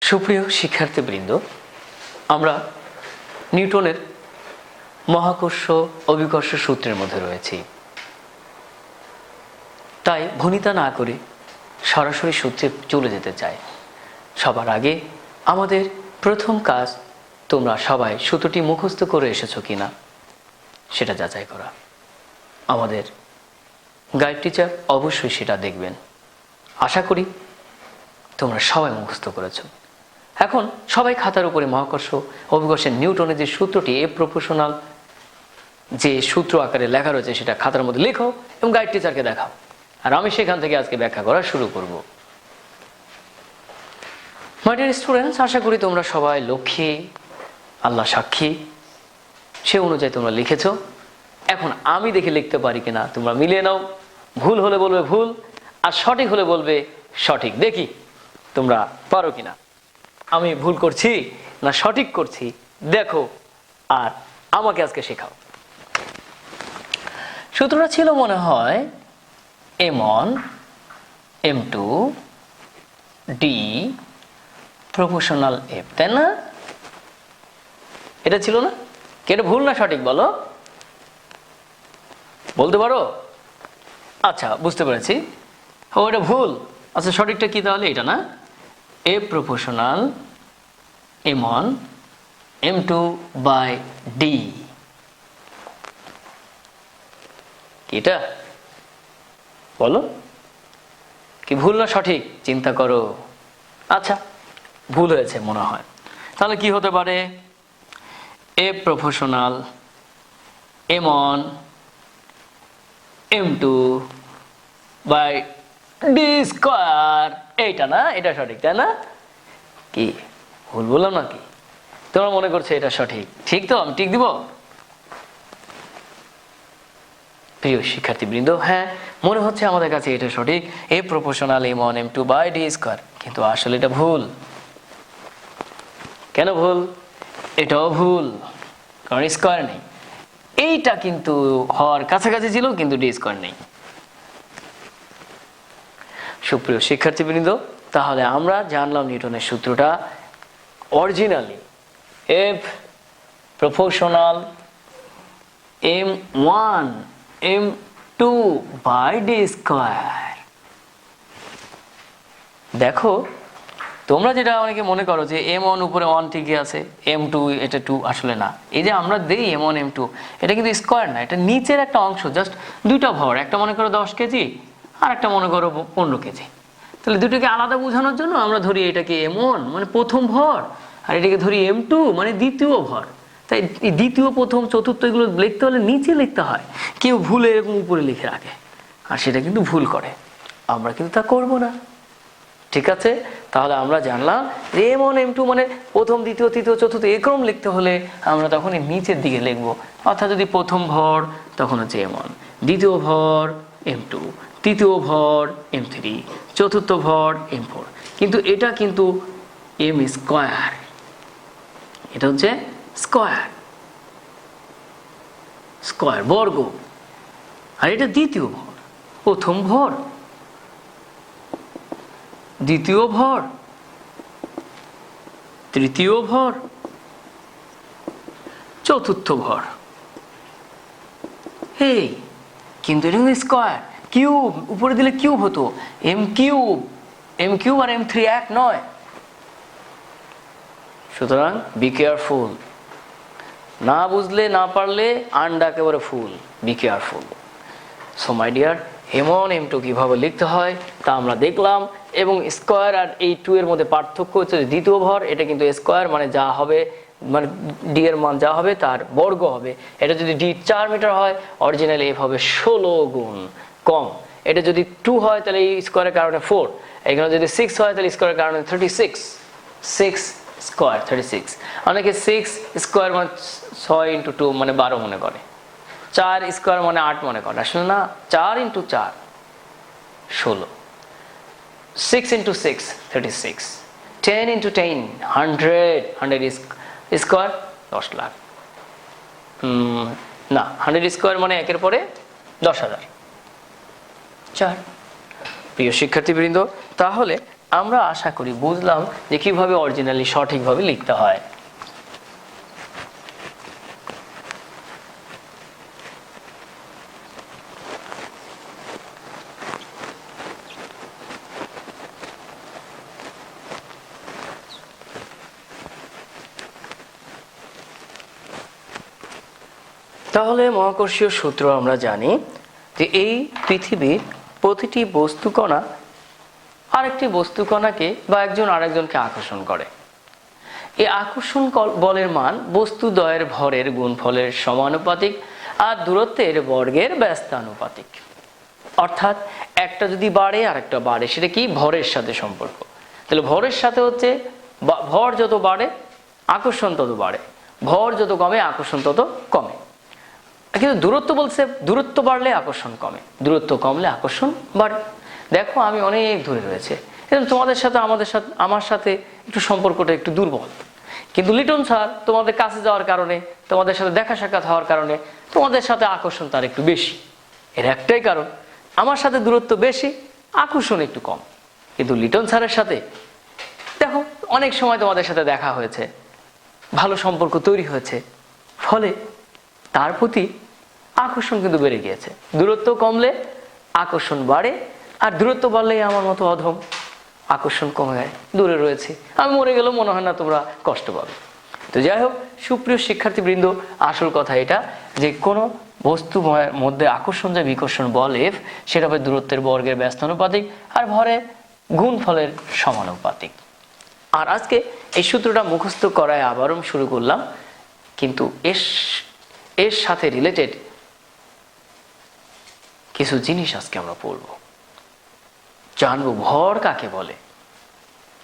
সুপ্রিয় শিক্ষার্থীবৃন্দ, আমরা নিউটনের মহাকর্ষ অভিকর্ষ সূত্রের মধ্যে রয়েছি। তাই ভনিতা না করে সরাসরি সূত্রে চলে যেতে চাই। সবার আগে আমাদের প্রথম কাজ, তোমরা সবাই সূত্রটি মুখস্থ করে এসেছো কিনা সেটা যাচাই করা। আমাদের গাইড টিচার অবশ্যই সেটা দেখবেন। আশা করি তোমরা সবাই মুখস্থ করেছো। এখন সবাই খাতার উপরে মহাকর্ষ অভিকর্ষের নিউটনের যে সূত্রটি এ প্রপোর্শনাল যে সূত্র আকারে লেখা রয়েছে সেটা খাতার মধ্যে লেখো এবং গাইড টিচারকে দেখাও। আর আমি সেখান থেকে আজকে ব্যাখ্যা করা শুরু করব। মাই ডিয়ার স্টুডেন্টস, আশা করি তোমরা সবাই লক্ষ্মী, আল্লাহ সাক্ষী, সে অনুযায়ী তোমরা লিখেছো। এখন আমি দেখে লিখতে পারি কিনা তোমরা মিলিয়ে নাও। ভুল হলে বলবে ভুল, আর সঠিক হলে বলবে সঠিক। দেখি তোমরা পারো কিনা, আমি ভুল করছি না সঠিক করছি দেখো, আর আমাকে আজকে শেখাও। সূত্রটা ছিল মনে হয় m1 m2 d proportional f, তাই না? এটা ছিল না? এটা ভুল না সঠিক বলো, বলতে পারো? আচ্ছা, বুঝতে পেরেছি। ও, এটা ভুল। আচ্ছা, সঠিকটা কি তাহলে? এটা না, a proportional m1 m2 by d। এটা বলো, কি ভুল না সঠিক চিন্তা করো। আচ্ছা, ভুল হয়েছে মনে হয়। তাহলে কি হতে পারে? a proportional m1 m2 by d square, এইটা না? এটা সঠিক, তাই না? কি ভুল বললাম নাকি? তোমরা মনে করছো এটা সঠিক? ঠিক তো? আমি ঠিক দিব? প্রিয় শিক্ষার্থীবৃন্দ, হ্যাঁ, মনে হচ্ছে আমাদের কাছে এটা সঠিক, এ proportional m1 m2 by d square. কিন্তু আসলে এটা ভুল। কেন ভুল? এটাও ভুল, কারণ স্কয়ার নেই। এইটা কিন্তু হওয়ার কাছাকাছি ছিল, কিন্তু d স্কয়ার নেই। সুপ্রিয় শিক্ষার্থীবৃন্দ, তাহলে আমরা জানলাম নিউটনের সূত্রটা originally f proportional m1 m2 by d square. দেখো, তোমরা যেটা অনেকে মনে করো যে m1 উপরে 1 ঠিকই আছে, m2 এটা 2, আসলে না। এই যে আমরা দেই m1 m2, এটা কিন্তু স্কয়ার না, এটা নিচের একটা অংশ, জাস্ট দুইটা ভর। একটা মনে করো 10 কেজি আর একটা মনে করো 15 কেজি। তাহলে দুটোকে আলাদা বোঝানোর জন্য আমরা ধরি এটাকে m1 মানে প্রথম ভর, আর এটাকে ধরি m2 মানে দ্বিতীয় ভর। তাই দ্বিতীয়, প্রথম, চতুর্থ এগুলো লিখতে হলে নিচে লিখতে হয়। কেউ ভুলে এরকম উপরে লিখে রাখে, আর সেটা কিন্তু ভুল করে। আমরা কিন্তু তা করব না, ঠিক আছে? তাহলে আমরা জানলাম যে m1 m2 মানে প্রথম, দ্বিতীয়, তৃতীয়, চতুর্থ এরকম লিখতে হলে আমরা তখন নিচের দিকে লিখবো। অর্থাৎ যদি প্রথম ভর তখন হচ্ছে m1, দ্বিতীয় ভর m2, তৃতীয় ভর m3, চতুর্থ ভর m4। কিন্তু এটা কিন্তু m স্কয়ার, এটা হচ্ছে স্কয়ার, স্কয়ার বর্গ। আর এটা দ্বিতীয় ভর, প্রথম ভর, দ্বিতীয় ভর, তৃতীয় ভর, চতুর্থ ভর। এই কিন্তু এটা কিন্তু স্কয়ার, কিউব উপরে দিলে কিউব হতো, m কিউব। m কিউব আর m3 এক নয়। সুতরাং বি কেয়ারফুল, না বুঝলে, না পারলে আন্ডা একেবারে ফুল, be careful. So my dear, m1 m2 কিভাবে লিখতে হয় তা আমরা দেখলাম। এবং স্কয়ার আর এই 2 এর মধ্যে পার্থক্য হচ্ছে দ্বিতীয় ভর, এটা কিন্তু স্কয়ার মানে যা হবে, মানে ডি এর মান যা হবে তার বর্গ হবে। এটা যদি ডি 4 মিটার হয়, অরিজিনাল এফ হবে 16 গুণ কম। এটা যদি 2 হয় তাহলে এই স্কয়ারের কারণে 4, এখানে যদি 6 হয় তাহলে স্কয়ারের কারণে 36, 6 স্কয়ার 36। অনেকে 6 স্কয়ার মানে 6 ইন্টু 2 মানে 12 মনে করে, 4 স্কয়ার মানে 8 মনে করে। আসলে না, 4 into 4 16, 6 into 6 36, 10 into 10 100, 100 square 10 lakh. না, 100 স্কয়ার মানে একের পরে 10,000, 4। প্রিয় শিক্ষার্থীবৃন্দ, তাহলে আমরা আশা করি বুঝলাম যে কিভাবে অরিজিনালি সঠিকভাবে লিখতে হয়। তাহলে মহাকর্ষীয় সূত্র আমরা জানি যে এই পৃথিবীর প্রতিটি বস্তুকণা আরেকটি বস্তুকণাকে বা একজন আরেকজনকে আকর্ষণ করে। এই আকর্ষণ বলের মান বস্তুদ্বয়ের ভরের গুণফলের সমানুপাতিক আর দূরত্বের বর্গের ব্যস্তানুপাতিক। অর্থাৎ একটা যদি বাড়ে আর একটা বাড়ে, সেটা কি ভরের সাথে সম্পর্ক। তাহলে ভরের সাথে হচ্ছে ভর যত বাড়ে আকর্ষণ তত বাড়ে, ভর যত কমে আকর্ষণ তত কমে। কিন্তু দূরত্ব বলছে দূরত্ব বাড়লে আকর্ষণ কমে, দূরত্ব কমলে আকর্ষণ বাড়ে। দেখো আমি অনেক দূরে রয়েছে, কিন্তু তোমাদের সাথে আমার সাথে একটু সম্পর্কটা একটু দুর্বল, কিন্তু লিটন স্যার তোমাদের কাছে যাওয়ার কারণে, তোমাদের সাথে দেখা সাক্ষাৎ হওয়ার কারণে তোমাদের সাথে আকর্ষণ তার একটু বেশি। এর একটাই কারণ, আমার সাথে দূরত্ব বেশি, আকর্ষণ একটু কম। কিন্তু লিটন স্যারের সাথে দেখো অনেক সময় তোমাদের সাথে দেখা হয়েছে, ভালো সম্পর্ক তৈরি হয়েছে, ফলে তার প্রতি আকর্ষণ কিন্তু বেড়ে গিয়েছে। দূরত্ব কমলে আকর্ষণ বাড়ে, আর দূরত্ব বাড়লেই আমার মতো অধম, আকর্ষণ কমে যায়, দূরে রয়েছে, আমি মরে গেলেও মনে হয় না তোমরা কষ্ট পাবে। তো যাই হোক সুপ্রিয় শিক্ষার্থীবৃন্দ, আসল কথা এটা যে কোনো বস্তু মধ্যে আকর্ষণ যে বিকর্ষণ বল এফ, সেটা হবে দূরত্বের বর্গের ব্যস্তানুপাতিক আর ভরের গুণফলের সমানুপাতিক। আর আজকে এই সূত্রটা মুখস্থ করায় আবারও শুরু করলাম, কিন্তু এর সাথে রিলেটেড কিছু জিনিস আজকে আমরা পড়ব, জানবো ভর কাকে বলে,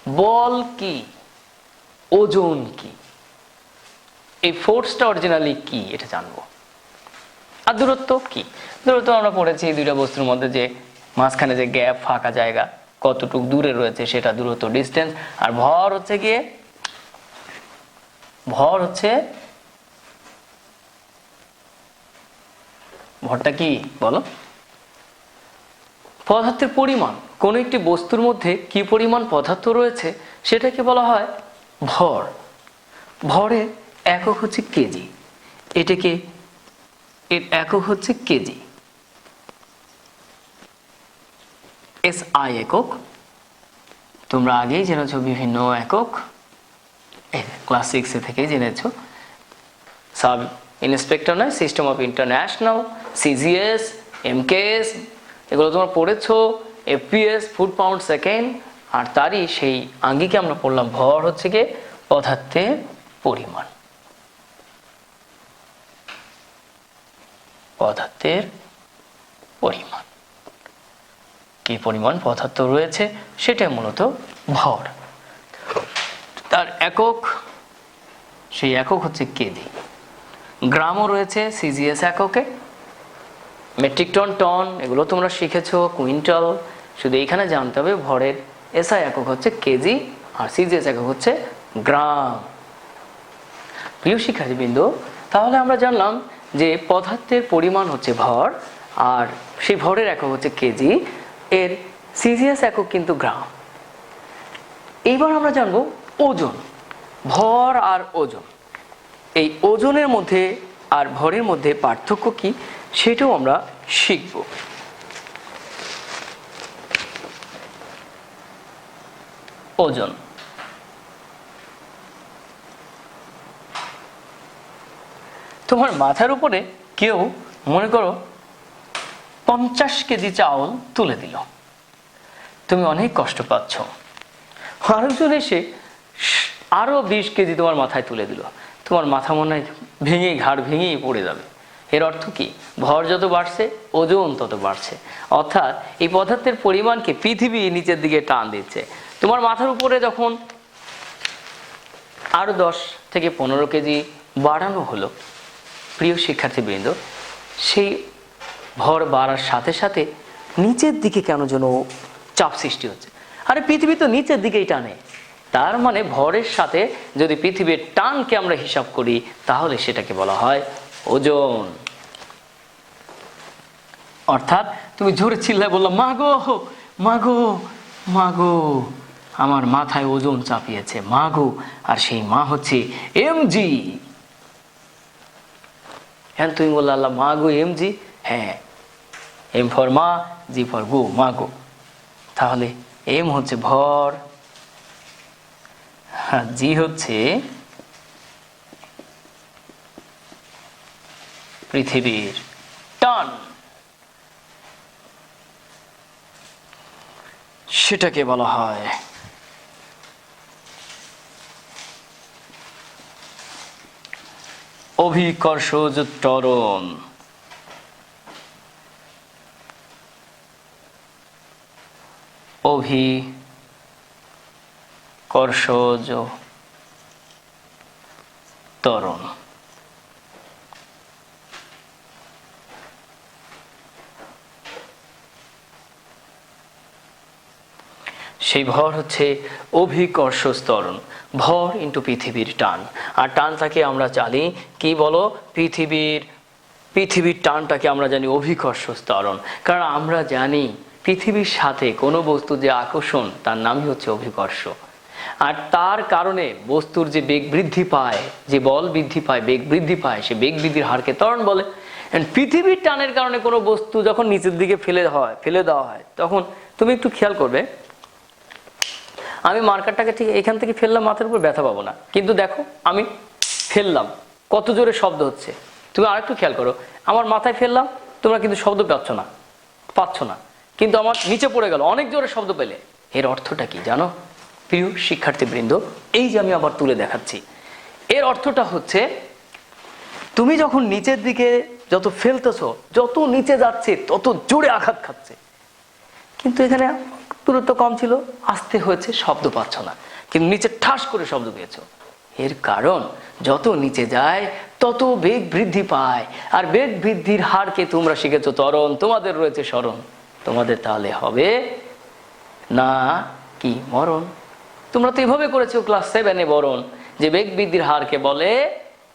বল কি, ওজন কি, এই ফোর্সটা অরিজিনালি কি এটা জানবো, আর দূরত্ব কি। দূরত্ব আমরা পড়েছি এই দুইটা বস্তুর মধ্যে যে মাঝখানে যে গ্যাপ ফাঁকা জায়গা কতটুকু দূরে রয়েছে সেটা দূরত্ব ডিস্টেন্স। আর ভর হচ্ছে গিয়ে ভরটা কি বলো, পদার্থের পরিমাণ। কোন একটি বস্তুর মধ্যে কি পরিমাণ পদার্থ রয়েছে সেটাকে বলা হয় ভর। ভরের একক হচ্ছে কেজি, এটাকে এর একক হচ্ছে কেজি, SI একক। তোমরা আগেই জেনেছো বিভিন্ন একক, ক্লাস 6 থেকেই জেনেছো। সাব ইন্সপেক্টর নয়, system of international, CGS, MKS, এগুলো তোমরা পড়েছো। FPS ফুট পাউন্ড সেকেন্ড, আর তারই সেই আঙ্গিকে আমরা পড়লাম ভর হচ্ছে গিয়ে পদার্থের পরিমাণ। পদার্থের পরিমাণ, কি পরিমাণ পদার্থ রয়েছে সেটা মূলত ভর। তার একক, সেই একক হচ্ছে কেজি। গ্রামও রয়েছে CGS এককে, মেট্রিক টন, টন এগুলো তোমরা শিখেছো, কুইন্টাল। শুধু এইখানে জানতে হবে ভরের SI একক হচ্ছে কেজি আর CGS একক হচ্ছে গ্রাম। প্রিয় শিক্ষার্থীবৃন্দ, তাহলে আমরা জানলাম যে পদার্থের পরিমাণ হচ্ছে ভর, আর সেই ভরের একক হচ্ছে কেজি, এর CGS একক কিন্তু গ্রাম। এইবার আমরা জানবো ওজন। ভর আর ওজন, এই ওজনের মধ্যে আর ভরের মধ্যে পার্থক্য কি সেটাও আমরা শিখব। ওজন, তোমার মাথার উপরে কেউ মনে করো 50 কেজি চাউল তুলে দিল, তুমি অনেক কষ্ট পাচ্ছ। আরেকজন এসে আরো 20 কেজি তোমার মাথায় তুলে দিল, তোমার মাথা মনে হয় ভেঙে, ঘাড় ভেঙেই পড়ে যাবে। এর অর্থ কি? ভর যত বাড়ছে ওজন তত বাড়ছে। অর্থাৎ এই পদার্থের পরিমাণকে পৃথিবী নিচের দিকে টান দিচ্ছে। তোমার মাথার উপরে যখন আরো 10 থেকে 15 কেজি বাড়ানো হলো, প্রিয় শিক্ষার্থীবৃন্দ, সেই ভর বাড়ার সাথে সাথে নিচের দিকে কেন যেন চাপ সৃষ্টি হচ্ছে। আরে পৃথিবী তো নিচের দিকেই টানে, তার মানে ভরের সাথে যদি পৃথিবীর টানকে আমরা হিসাব করি তাহলে সেটাকে বলা হয় ওজন। অর্থাৎ তুমি জোরে চিল্লায় বললাম মাগো মাগো মাগো, আমার মাথায় ওজন চাপিয়েছে, মা গো, আর সেই মা হচ্ছে এমজি। হ্যাঁ, তুমি বললে আল্লাহ মা গো এমজি, হ্যাঁ, এম ফর মা, জি ফর গো, মা গো। তাহলে এম হচ্ছে ভর, জি হচ্ছে পৃথিবীর টান, সেটাকে বলা হয় অভিকর্ষজ ত্বরণ। অভিকর্ষজ ত্বরণ। সেই ভর হচ্ছে অভিকর্ষ ত্বরণ, ভর ইন্টু পৃথিবীর টান। আর টানটাকে আমরা জানি কি বলো, পৃথিবীর টানটাকে আমরা জানি অভিকর্ষ ত্বরণ। কারণ আমরা জানি পৃথিবীর সাথে কোনো বস্তু যে আকর্ষণ, তার নামই হচ্ছে অভিকর্ষ। আর তার কারণে বস্তুর যে বেগ বৃদ্ধি পায়, যে বল বৃদ্ধি পায়, বেগ বৃদ্ধি পায়, সে বেগ বৃদ্ধির হারকে ত্বরণ বলে। পৃথিবীর টানের কারণে কোনো বস্তু যখন নিচের দিকে ফেলে দেওয়া হয়, তখন তুমি একটু খেয়াল করবে, আমি মার্কারটাকে ঠিক এখান থেকে ফেললাম, মাথার উপর ব্যথা পাবো না, কিন্তু দেখো আমি ফেললাম, কত জোরে শব্দ হচ্ছে। তুমি আরেকটু খেয়াল করো, আমার মাথায় ফেললাম, তোমরা কিন্তু শব্দ পাচ্ছ না, কিন্তু আমার নিচে পড়ে গেল, অনেক জোরে শব্দ পেলে। এর অর্থটা কি জানো প্রিয় শিক্ষার্থীবৃন্দ? এই যে আমি আবার তুলে দেখাচ্ছি, এর অর্থটা হচ্ছে তুমি যখন নিচের দিকে যত ফেলতেছো, যত নিচে যাচ্ছে তত জোরে আঘাত খাচ্ছে। কিন্তু এখানে দূরত্ব কম ছিল, আস্তে হয়েছে, শব্দ পাচ্ছ না, কিন্তু নিচে ঠাস করে শব্দ পেয়েছো। এর কারণ যত নিচে যায় তত বেগ বৃদ্ধি পায়, আর বেগ বৃদ্ধির হারকে তোমরা শিখেছো ত্বরণ, তোমাদের রয়েছে স্মরণ। তোমাদের তাহলে হবে না কি মরণ। তোমরা তো এভাবে করেছো ক্লাস 7-এ বরণ, যে বেগ বৃদ্ধির হারকে বলে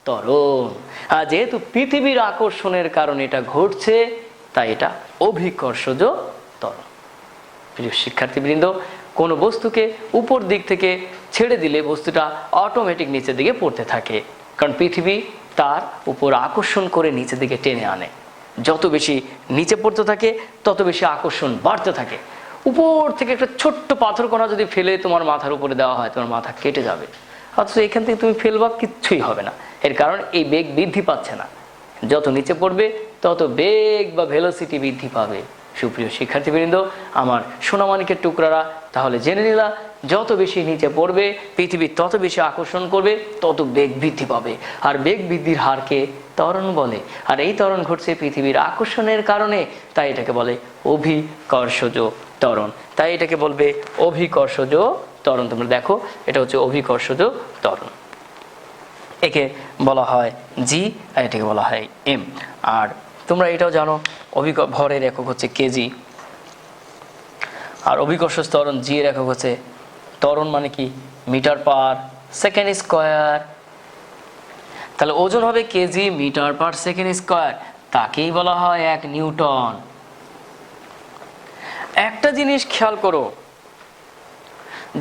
ত্বরণ। আর যেহেতু পৃথিবীর আকর্ষণের কারণে এটা ঘটছে, তাই এটা অভিকর্ষজ ত্বরণ। প্রিয় শিক্ষার্থীবৃন্দ, কোনো বস্তুকে উপর দিক থেকে ছেড়ে দিলে বস্তুটা অটোমেটিক নিচের দিকে পড়তে থাকে, কারণ পৃথিবী তার উপর আকর্ষণ করে নিচের দিকে টেনে আনে। যত বেশি নিচে পড়তে থাকে তত বেশি আকর্ষণ বাড়তে থাকে। উপর থেকে একটা ছোট্ট পাথর কণা যদি ফেলে তোমার মাথার উপরে দেওয়া হয়, তোমার মাথা কেটে যাবে, অথচ এখান থেকে তুমি ফেলবা, কিচ্ছুই হবে না। এর কারণ এই বেগ বৃদ্ধি পাচ্ছে না, যত নিচে পড়বে তত বেগ বা ভেলোসিটি বৃদ্ধি পাবে। সুপ্রিয় শিক্ষার্থীবৃন্দ, আমার সোনামানিকের টুকরারা, তাহলে জেনে নিলা, যত বেশি নিচে পড়বে পৃথিবী তত বেশি আকর্ষণ করবে, তত বেগ বৃদ্ধি পাবে। আর বেগ বৃদ্ধির হারকে ত্বরণ বলে। আর এই ত্বরণ ঘটছে পৃথিবীর আকর্ষণের কারণে, তাই এটাকে বলে অভিকর্ষজ ত্বরণ। তাই এটাকে বলবে অভিকর্ষজ ত্বরণ। তোমরা দেখো, এটা হচ্ছে অভিকর্ষজ ত্বরণ। একে বলা হয় জি, আর এটাকে বলা হয় এম। আর তোমরা এটাও জানো, ভরের একক হচ্ছে কেজি, আর অভিকর্ষ ত্বরণ জি এর একক হচ্ছে, ত্বরণ মানে কি, মিটার পার সেকেন্ড স্কোয়ার। তাহলে ওজন হবে KG metre per second square, তাকেই বলা হয় 1 নিউটন। একটা জিনিস খেয়াল করো,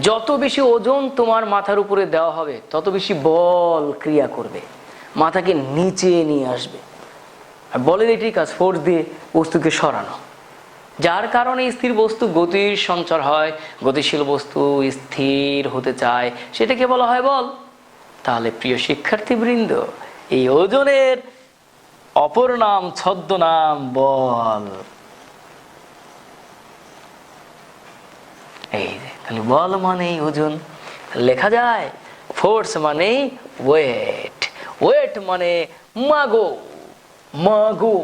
যত বেশি ওজন তোমার মাথার উপরে দেওয়া হবে তত বেশি বল ক্রিয়া করবে, মাথাকে নিচে নিয়ে আসবে। আর বলের এটি কাজ, ফোর্স দিয়ে বস্তুকে সরানো, যার কারণে স্থির বস্তু গতির সঞ্চার হয়। গতিশীল বস্তু স্থির হতে চায়, সেটাকে বলা হয় বল। তাহলে প্রিয় শিক্ষার্থীবৃন্দ, এই ওজনের অপর নাম, ছদ্মনাম বল। এই যে তাহলে বল মানেই ওজন, লেখা যায় ফোর্স মানেই ওয়েট, ওয়েট মানে মাগো, মাগো।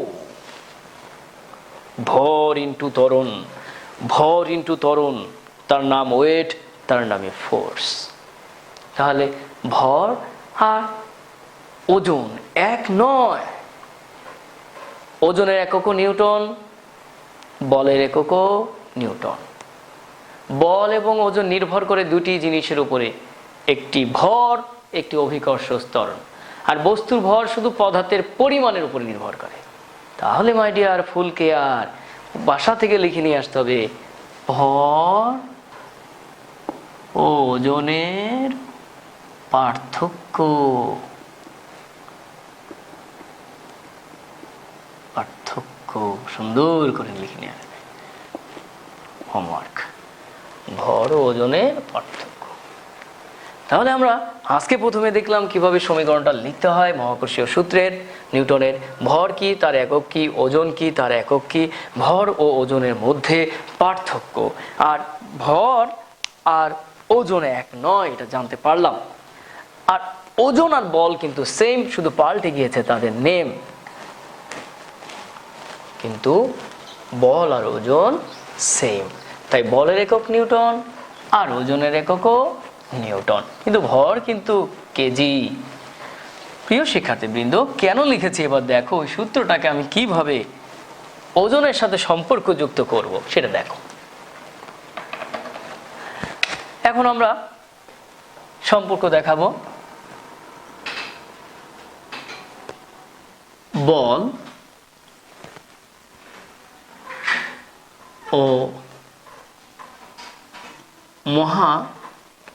ভর ইন্টু ত্বরণ, ভর ইন্টু ত্বরণ, তার নাম ওয়েট, তার নামে ফোর্স। তাহলে ভর আর ওজন এক নয়। ওজনের এককও নিউটন, বলের এককও নিউটন। বল এবং ওজন নির্ভর করে দুটি জিনিসের উপরে, একটি ভর, একটি অভিকর্ষ ত্বরণ। আর বস্তুর ভর শুধু পদার্থের পরিমাণের উপর নির্ভর করে। তাহলে মাই ডিয়ার ফুল কেয়ার, বাসা থেকে লিখে নিয়ে আসতে হবে ভর ও ওজনের পার্থক্য। পার্থক্য সুন্দর করে লিখে নিয়ে হোমওয়ার্ক, ভর ও ওজনের পার্থক্য। তাহলে আমরা আজকে প্রথমে দেখলাম কিভাবে সমীকরণটা লিখতে হয় মহাকর্ষীয় সূত্রের, নিউটনের ভর কি, তার একক কি, ওজন কি, তার একক কি, ভর ও ওজনের মধ্যে পার্থক্য, আর ভর আর ওজন এক নয় এটা জানতে পারলাম। আর ওজন আর বল কিন্তু সেম, শুধু পাল্টে গিয়েছে তাদের নেম, কিন্তু বল আর ওজন সেম। তাই বলের একক নিউটন আর ওজনের এককও নিউটন, কিন্তু ভর কিন্তু কেজি। প্রিয় শিক্ষার্থীবৃন্দ, কেন লিখেছি এবার দেখো, ওই সূত্রটাকে আমি কিভাবে ওজনের সাথে সম্পর্কযুক্ত করব সেটা দেখো। এখন আমরা সম্পর্ক দেখাবো। বল ও মহাকর্ষীয়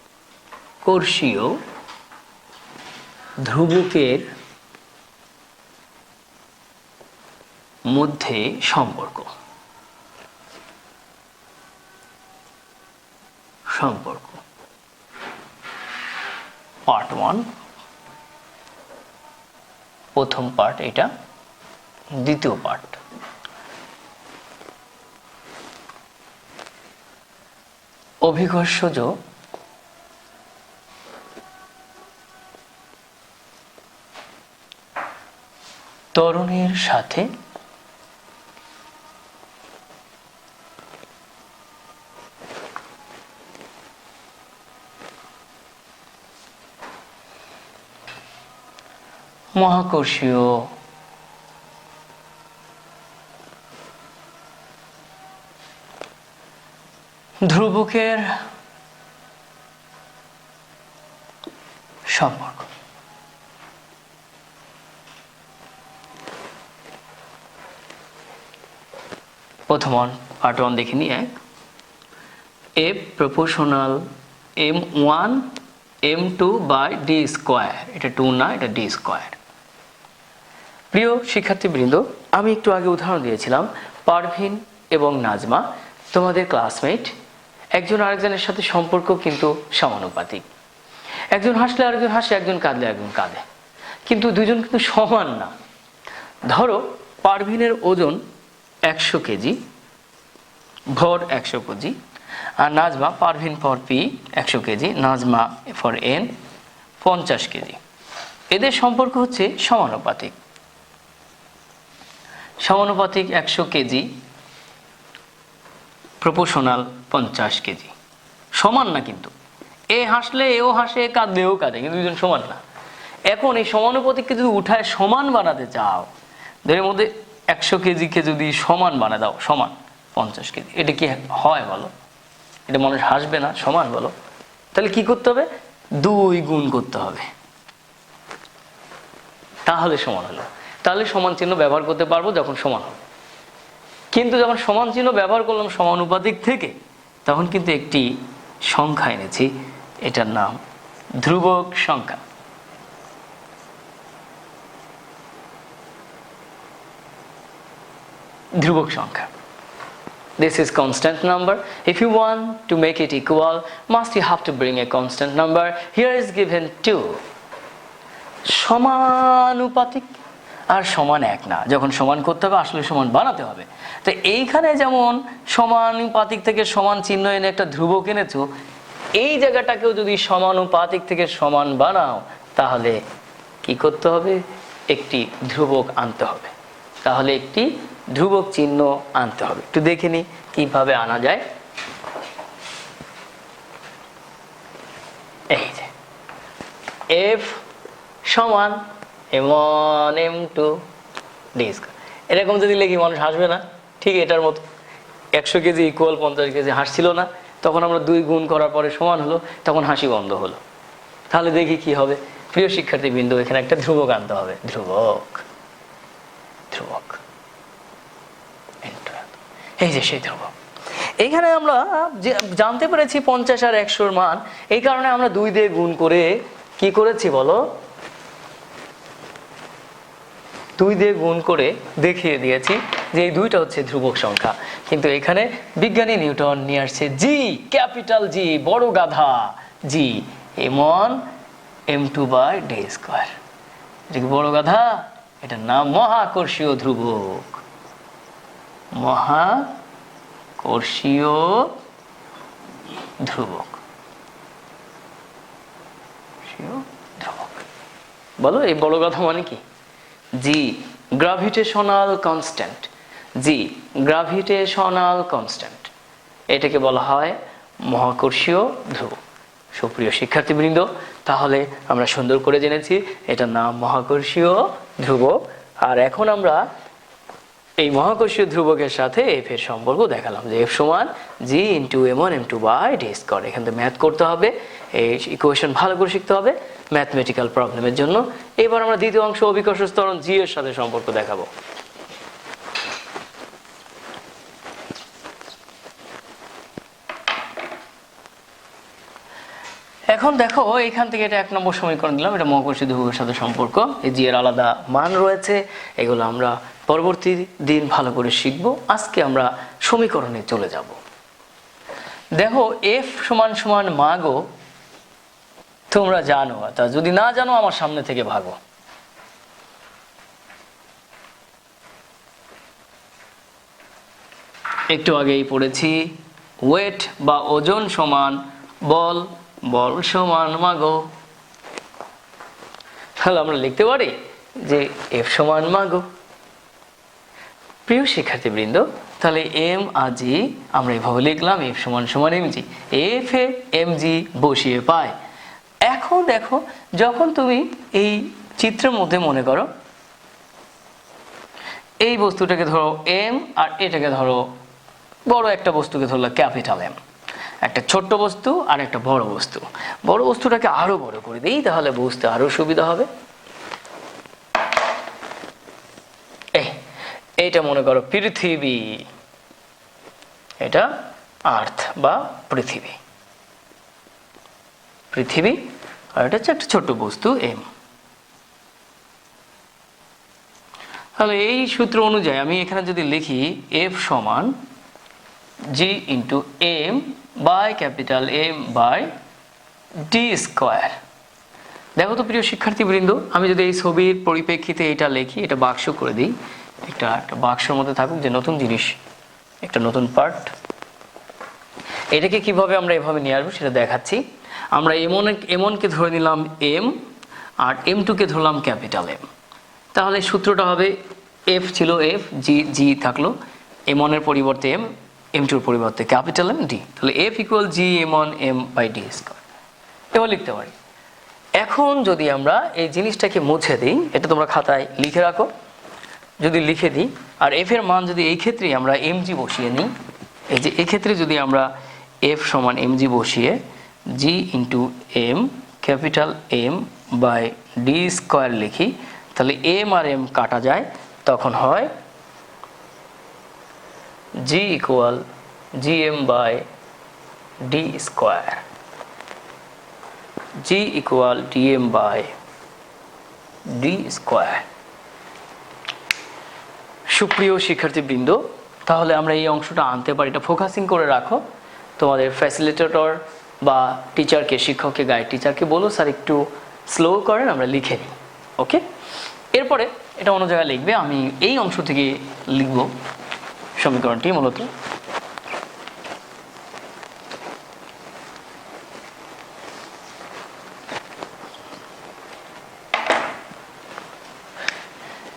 ধ্রুবকের মধ্যে সম্পর্ক। পার্ট 1, প্রথম পার্ট এটা, দ্বিতীয় পার্ট। অভিকর্ষজ ত্বরণের সাথে মহাকর্ষীয় ধ্রুবকের সম্পর্ক। প্রথম পার্ট 1 দেখে নিই। F proportional m1 m2 by d square, এটা 2 না, এটা d স্কয়ার। প্রিয় শিক্ষার্থীবৃন্দ, আমি একটু আগে উদাহরণ দিয়েছিলাম, পারভিন এবং নাজমা তোমাদের ক্লাসমেট, একজন আরেকজনের সাথে সম্পর্ক কিন্তু সমানুপাতিক। একজন হাসলে আরেকজন হাসে, একজন কাঁদলে একজন কাঁদে, কিন্তু দুজন কিন্তু সমান না। ধরো পারভিনের ওজন 100 কেজি, ভর 100 কেজি, আর Nazma, Parveen for P 100 KG, Nazma for N 50 KG. এদের সম্পর্ক হচ্ছে সমানুপাতিক। 100 কেজি প্রপোর্শনাল 50 কেজি, সমান না কিন্তু। এ হাসলে এও হাসে, কাঁদলে এও কাঁদে, কিন্তু দুজন সমান না। এখন এই সমানুপাতিককে যদি উঠায় সমান বানাতে চাও, এর মধ্যে 100 কেজিকে যদি সমান বানায় দাও, সমান 50 কেজি, এটা কি হয় বলো? এটা মানুষ হাসবে না? সমান বলো? তাহলে কি করতে হবে? 2 গুণ করতে হবে, তাহলে সমান হলো। তাহলে সমান চিহ্ন ব্যবহার করতে পারবো যখন সমান হবে। কিন্তু যখন সমান চিহ্ন ব্যবহার করলাম সমানুপাতিক থেকে, তখন কিন্তু একটি সংখ্যা এনেছি, এটার নাম ধ্রুবক সংখ্যা। ধ্রুবক সংখ্যা, this is constant number. If you want to make it equal, must you have to bring a constant number. Here is given 2. সমানুপাতিক আর সমান এক না, যখন সমান করতে হবে আসলে সমান বানাতে হবে। তো এইখানে যেমন সমানুপাতিক থেকে সমান চিহ্ন এনে একটা ধ্রুবক এনেছো, এই জায়গাটাকেও যদি সমানুপাতিক থেকে সমান বানাও, তাহলে কি করতে হবে? একটি ধ্রুবক আনতে হবে। তাহলে একটি ধ্রুবক চিহ্ন আনতে হবে। একটু দেখে নি কিভাবে আনা যায়। এই যে F সমান m1 m2 d স্কয়ার, এরকম যদি লিখি মানুষ হাসবে না? ঠিক এটার মতো 100 কেজি ইকুয়াল 50 কেজি, হাসছিল না? তখন আমরা 2 গুণ করার পরে সমান হলো, তখন হাসি বন্ধ হলো। তাহলে দেখি কি হবে। প্রিয় শিক্ষার্থীবৃন্দ, এখানে একটা ধ্রুবক আনতে হবে। ধ্রুবক, ধ্রুবক, এই যে সেই ধ্রুবক। এখানে আমরা জানতে পেরেছি 50 আর 100 মান, এই কারণে আমরা 2 দিয়ে গুণ করে কি করেছি বলো, 2 দিয়ে গুণ করে দেখিয়ে দিয়েছি যে এই দুইটা হচ্ছে ধ্রুবক সংখ্যা। কিন্তু এখানে বিজ্ঞানী নিউটন নিয়ে আসছে জি, ক্যাপিটাল জি, বড় গাধা জি, m1 m2 by D square. এটা কি বড় গাধা? এটার নাম মহাকর্ষীয় ধ্রুবক। মহাকর্ষীয় ধ্রুবক। ধ্রুবক বলো, এই বড় গাধা মানে কি? জি, গ্র্যাভিটেশনাল কনস্ট্যান্ট। জি, গ্র্যাভিটেশনাল কনস্ট্যান্ট, এটাকে বলা হয় মহাকর্ষীয় ধ্রুবক। সুপ্রিয় শিক্ষার্থীবৃন্দ, তাহলে আমরা সুন্দর করে জেনেছি এটার নাম মহাকর্ষীয় ধ্রুবক। আর এখন আমরা এই মহাকর্ষীয় ধ্রুবকের সাথে এফ এর সম্পর্ক দেখালাম যে এফ সমান G into m1 m2 by D square. এখান থেকে ম্যাথ করতে হবে, এই ইকুয়েশন ভালো করে শিখতে হবে ম্যাথমেটিক্যাল প্রবলেমের জন্য। এবার আমরা দ্বিতীয় অংশ অভিকর্ষ ত্বরণ জি এর সাথে সম্পর্ক দেখাবো। এখন দেখো, এখান থেকে এটা 1 নম্বর সমীকরণ দিলাম, এটা মহাকর্ষীয় ধ্রুবকের সাথে সম্পর্ক। এই জি এর আলাদা মান রয়েছে, এগুলো আমরা পরবর্তী দিন ভালো করে শিখব। আজকে আমরা সমীকরণে চলে যাব। দেখো, এফ সমান সমান মাগো তোমরা জানো, তা যদি না জানো আমার সামনে থেকে ভাগো। একটু আগেই পড়েছি ওয়েট বা ওজন সমান বল, বল সমান মাগো। তাহলে আমরা লিখতে পারি যে এফ সমান মাগো। প্রিয় শিক্ষার্থীবৃন্দ, তাহলে এম আর জি আমরা এইভাবে লিখলাম, এফ সমান সমান M G. F A M G বসিয়ে পাই। এখন দেখো, যখন তুমি এই চিত্রের মধ্যে মনে করো এই বস্তুটাকে ধরো এম, আর এটাকে ধরো বড় একটা বস্তুকে ধরলো ক্যাপিটাল এম। একটা ছোট্ট বস্তু আর একটা বড় বস্তু। বড় বস্তুটাকে আরো বড় করে দিই, তাহলে বুঝতে আরো সুবিধা হবে। এইটা মনে করো পৃথিবী, এটা আর্থ বা পৃথিবী, পৃথিবী, আর এটা হচ্ছে একটা ছোট্ট বস্তু এম। তাহলে এই সূত্র অনুযায়ী আমি এখানে যদি লিখি এফ সমান G into M by capital M by D square. দেখো তো প্রিয় শিক্ষার্থীবৃন্দ, আমি যদি এই ছবির পরিপ্রেক্ষিতে এটা লিখি, এটা বাক্স করে দিই, একটা বাক্সের মধ্যে থাকুক যে নতুন জিনিস, একটা নতুন পার্ট। এটাকে কিভাবে আমরা এভাবে নিয়ে আসবো সেটা দেখাচ্ছি। আমরা এমনকে ধরে নিলাম এম, আর M2 কে ধরলাম ক্যাপিটাল এম। তাহলে সূত্রটা হবে এফ ছিল এফ, জি জি থাকলো, M1 এর পরিবর্তে এম, M2 এর পরিবর্তে ক্যাপিটাল এম ডি। তাহলে F equal G M1 M by D square. এবার লিখতে পারি। এখন যদি আমরা এই জিনিসটাকে মুছে দিই, এটা তোমরা খাতায় লিখে রাখো, যদি লিখে দিই, আর এফ এর মান যদি এই ক্ষেত্রে আমরা mg বসিয়ে নিই, এই যে এই ক্ষেত্রে যদি আমরা এফ সমান mg বসিয়ে G into M capital M by D square লিখি, তাহলে এম আর এম কাটা যায়, তখন হয় G equal G M by D square, G equal D M by D square. সুপ্রিয় শিক্ষার্থীবৃন্দ, তাহলে আমরা এই অংশটা আনতে পারি, এটা ফোকাসিং করে রাখো। তোমাদের ফ্যাসিলিটেটর বা টিচারকে, শিক্ষককে, গাইড টিচারকে বলো স্যার একটু স্লো করেন, আমরা লিখে নিই। ওকে, এরপরে এটা অন্য জায়গায় লিখবে, আমি এই অংশ থেকে লিখব সমীকরণটি। মূলত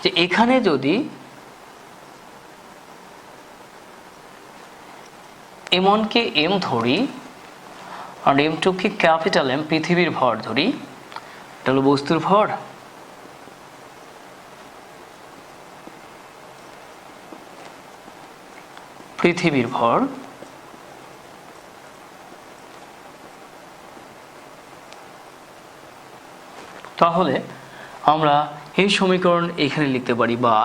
যে এখানে যদি M1 কে M ধরি আর M2 কে ক্যাপিটাল এম, পৃথিবীর ভর ধরি, এটা হলো বস্তুর ভর, পৃথিবীর ভর, তাহলে আমরা এই সমীকরণ এখানে লিখতে পারি, বা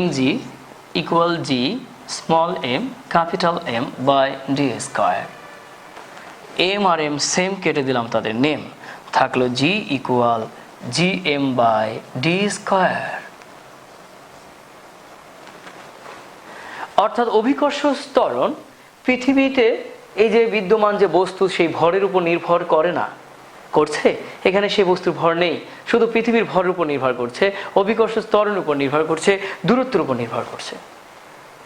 mg equal G small M capital M by D square. M আর এম সেম কেটে দিলাম তাদের নেম, থাকলো G equal G M by D square. অর্থাৎ অভিকর্ষ ত্বরণ পৃথিবীতে এই যে বিদ্যমান যে বস্তু সেই ভরের উপর নির্ভর করে না, করছে, এখানে সেই বস্তুর ভর নেই, শুধু পৃথিবীর ভরের উপর নির্ভর করছে, অভিকর্ষ ত্বরণের উপর নির্ভর করছে, দূরত্বের উপর নির্ভর করছে।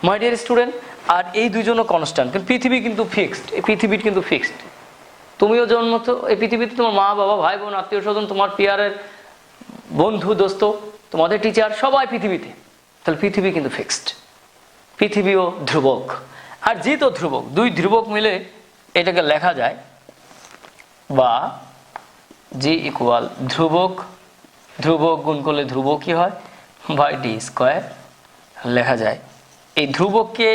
মাই ডিয়ার স্টুডেন্ট, আর এই দুজনও কনস্ট্যান্ট, কিন্তু পৃথিবী কিন্তু ফিক্সড, এই পৃথিবীর কিন্তু ফিক্সড। তুমিও জন্মত এই পৃথিবীতে, তোমার মা বাবা ভাই বোন আত্মীয় স্বজন তোমার পিয়ারের বন্ধু দোস্ত তোমাদের টিচার সবাই পৃথিবীতে, তাহলে পৃথিবী কিন্তু ফিক্সড, পৃথিবীও ধ্রুবক। আর যেহেতু ধ্রুবক, দুই ধ্রুবক মিলে এটাকে লেখা যায়, বা জি ইকুয়াল ধ্রুবক, ধ্রুবক গুণ করলে ধ্রুবক কি হয় বাই ডি স্কোয়ার লেখা যায়। এই ধ্রুবককে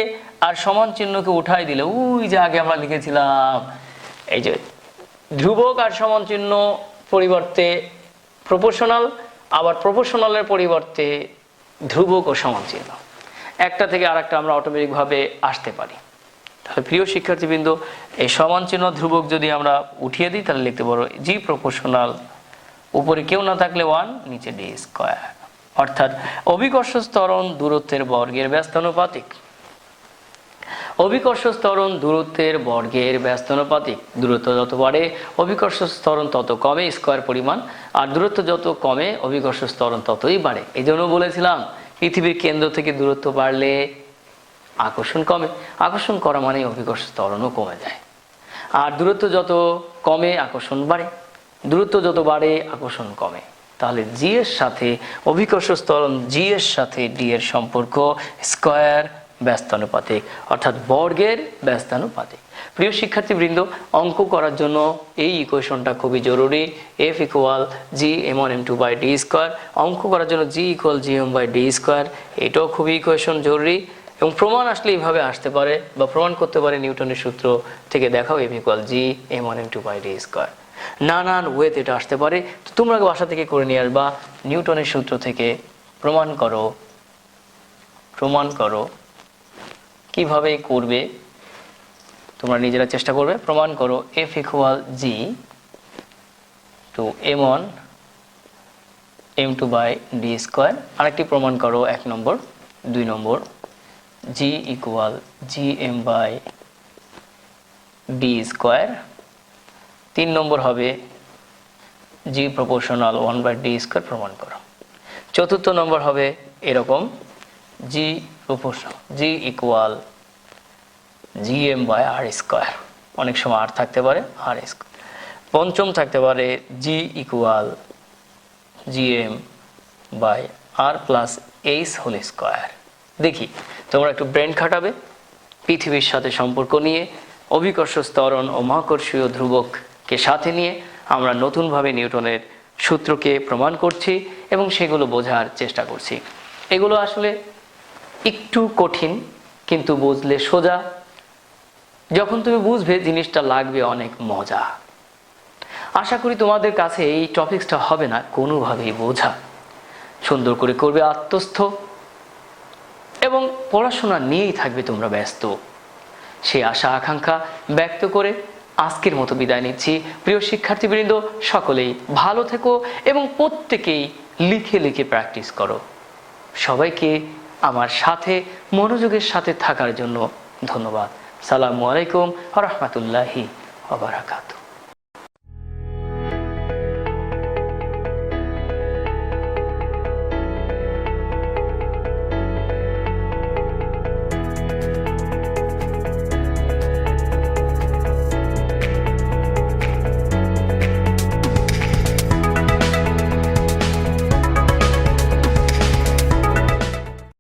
আর সমান চিহ্নকে উঠাই দিলে ওই যে আগে আমরা লিখেছিলাম, এই যে ধ্রুবক আর সমান চিহ্ন পরিবর্তে প্রপোর্শনাল, আবার প্রপোর্শনালের পরিবর্তে ধ্রুবক ও সমান চিহ্ন, একটা থেকে আরেকটা আমরা অটোমেটিকভাবে আসতে পারি। তাহলে প্রিয় শিক্ষার্থীবৃন্দ, এই সমান চিহ্ন ধ্রুবক যদি আমরা উঠিয়ে দিই তাহলে লিখতে পারো জি প্রপোর্শনাল, উপরে কেউ না থাকলে 1, নিচে ডি স্কোয়ার। অর্থাৎ অভিকর্ষ ত্বরণ দূরত্বের বর্গের ব্যস্তানুপাতিক। অভিকর্ষ ত্বরণ দূরত্বের বর্গের ব্যস্তানুপাতিক। দূরত্ব যত বাড়ে অভিকর্ষ ত্বরণ তত কমে স্কোয়ার পরিমাণ, আর দূরত্ব যত কমে অভিকর্ষ ত্বরণ ততই বাড়ে। এই জন্য বলেছিলাম পৃথিবীর কেন্দ্র থেকে দূরত্ব বাড়লে আকর্ষণ কমে, আকর্ষণ করা মানে অভিকর্ষ ত্বরণও কমে যায়। আর দূরত্ব যত কমে আকর্ষণ বাড়ে, দূরত্ব যত বাড়ে আকর্ষণ কমে। তাহলে জি এর সাথে অভিকর্ষ ত্বরণ, জি এর সাথে ডি এর সম্পর্ক স্কোয়ার ব্যস্তানুপাতিক, অর্থাৎ বর্গের ব্যস্তানুপাতিক। প্রিয় শিক্ষার্থীবৃন্দ, অঙ্ক করার জন্য এই ইকুয়েশনটা খুবই জরুরি, F equal G M one M two by D square. অঙ্ক করার জন্য G equal G M by D square, এটাও খুবই ইকুয়েশন জরুরি। এবং প্রমাণ আসলে এইভাবে আসতে পারে, বা প্রমাণ করতে পারে নিউটনের সূত্র থেকে, দেখাও F equal G M one M two by D square. নানান ওয়েতে এটা আসতে পারে, তো তোমরা বাসা থেকে করে নিয়ে আসবা, নিউটনের সূত্র থেকে প্রমাণ করো। প্রমাণ করো কিভাবে করবে তোমরা নিজেরা চেষ্টা করবে। প্রমাণ করো F equal G to M one M two by D square. আরেকটি প্রমাণ করো 1 নম্বর। 2 নম্বর G equal G M by D square. 3 নম্বর হবে G proportional 1 by D square প্রমাণ করো। 4র্থ নম্বর হবে এরকম, G proportional G equal G M by R square, অনেক সময় আর থাকতে পারে আর স্কোয়ার। 5ম থাকতে পারে G equal G M by R plus H whole square. দেখি তোমরা একটু ব্রেন খাটাবে, পৃথিবীর সাথে সম্পর্ক নিয়ে, অভিকর্ষ ত্বরণ ও মহাকর্ষীয় ধ্রুবককে সাথে নিয়ে আমরা নতুনভাবে নিউটনের সূত্রকে প্রমাণ করছি এবং সেগুলো বোঝার চেষ্টা করছি। এগুলো আসলে একটু কঠিন, কিন্তু বুঝলে সোজা। যখন তুমি বুঝবে জিনিসটা লাগবে অনেক মজা। আশা করি তোমাদের কাছে এই টপিকসটা হবে না কোনোভাবেই বোঝা। সুন্দর করে করবে আত্মস্থ এবং পড়াশোনা নিয়েই থাকবে তোমরা ব্যস্ত। সেই আশা আকাঙ্ক্ষা ব্যক্ত করে আজকের মতো বিদায় নিচ্ছি। প্রিয় শিক্ষার্থীবৃন্দ, সকলেই ভালো থেকো এবং প্রত্যেকেই লিখে লিখে প্র্যাকটিস করো। সবাইকে আমার সাথে মনোযোগের সাথে থাকার জন্য ধন্যবাদ। সালামু আলাইকুম ওয়া রাহমাতুল্লাহি ওয়া বারাকাতুহু।